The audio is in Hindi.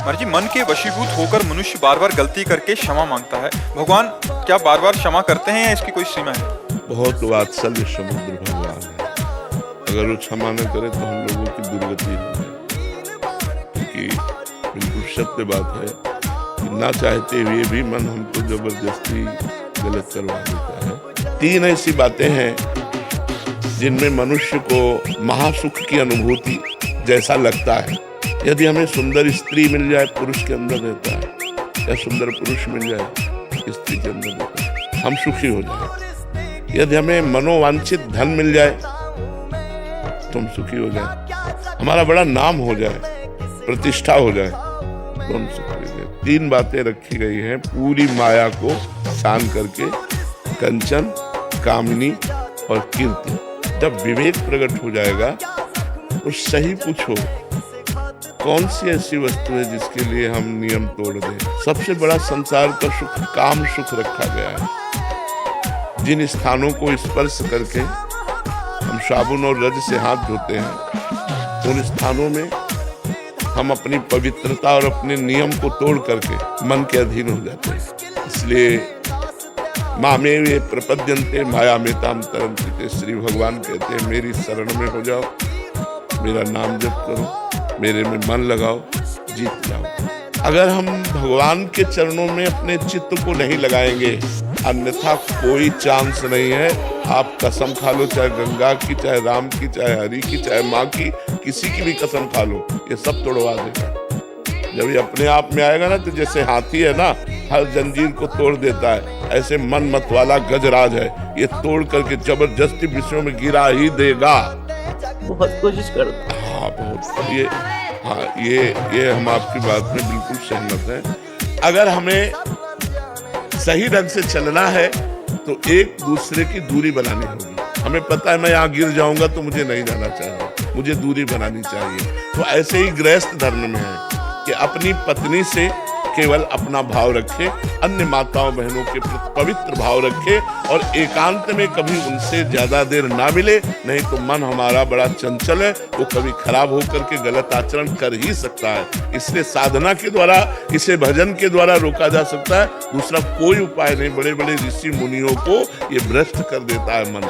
महाराज जी, मन के वशीभूत होकर मनुष्य बार बार गलती करके क्षमा मांगता है। भगवान क्या बार बार क्षमा करते हैं या इसकी कोई सीमा है? बहुत वात्सल्य समुद्र भगवान है। अगर वो क्षमा न करे तो हम लोगों की दुर्गति हो जाए, क्योंकि बिल्कुल सत्य बात है कि ना चाहते हुए भी मन हमको जबरदस्ती गलत करवा देता है। 3 ऐसी बातें हैं जिनमें मनुष्य को महासुख की अनुभूति जैसा लगता है। यदि हमें सुंदर स्त्री मिल जाए, पुरुष के अंदर रहता है, या सुंदर पुरुष मिल जाए, स्त्री के अंदर रहता है, हम सुखी हो जाए। यदि हमें मनोवांछित धन मिल जाए तो हम सुखी हो जाए, हमारा बड़ा नाम हो जाए, प्रतिष्ठा हो जाए तो हम सुखी हो जाए। 3 बातें रखी गई हैं पूरी माया को शान करके, कंचन, कामिनी और कीर्ति। जब विवेक प्रकट हो जाएगा तो सही पूछो, कौन सी ऐसी वस्तु है जिसके लिए हम नियम तोड़ दें? सबसे बड़ा संसार का सुख काम सुख रखा गया है। जिन स्थानों को स्पर्श करके हम साबुन और रज से हाथ धोते हैं, उन स्थानों में हम अपनी पवित्रता और अपने नियम को तोड़ करके मन के अधीन हो जाते हैं। इसलिए मामेवे प्रपद्यन्ते मायामेतां तरन्ति, श्री भगवान कहते हैं मेरी शरण में हो जाओ, मेरा नाम जप करो, मेरे में मन लगाओ, जीत जाओ। अगर हम भगवान के चरणों में अपने चित्त को नहीं लगाएंगे, अन्यथा कोई चांस नहीं है। आप कसम खा लो, चाहे गंगा की, चाहे राम की, चाहे हरि की, चाहे माँ की, किसी की भी कसम खा लो, ये सब तोड़वा देगा। जब ये अपने आप में आएगा ना, तो जैसे हाथी है ना, हर जंजीर को तोड़ देता है, ऐसे मन मत वाला गजराज है, ये तोड़ करके जबरदस्ती विषयों में गिरा ही देगा। बहुत कोशिश करता। हाँ, बहुत। ये हम आपकी बात में बिल्कुल सहमत हैं। अगर हमें सही ढंग से चलना है तो एक दूसरे की दूरी बनानी होगी। हमें पता है मैं यहाँ गिर जाऊंगा तो मुझे नहीं जाना चाहिए, मुझे दूरी बनानी चाहिए। तो ऐसे ही गृहस्थ धर्म में है कि अपनी पत्नी से केवल अपना भाव रखे, अन्य माताओं बहनों के प्रति पवित्र भाव रखे, और एकांत में कभी उनसे ज्यादा देर ना मिले, नहीं तो मन हमारा बड़ा चंचल है, वो कभी खराब होकर के गलत आचरण कर ही सकता है। इसलिए साधना के द्वारा, इसे भजन के द्वारा रोका जा सकता है, दूसरा कोई उपाय नहीं। बड़े बड़े ऋषि मुनियों को ये भ्रष्ट कर देता है मन।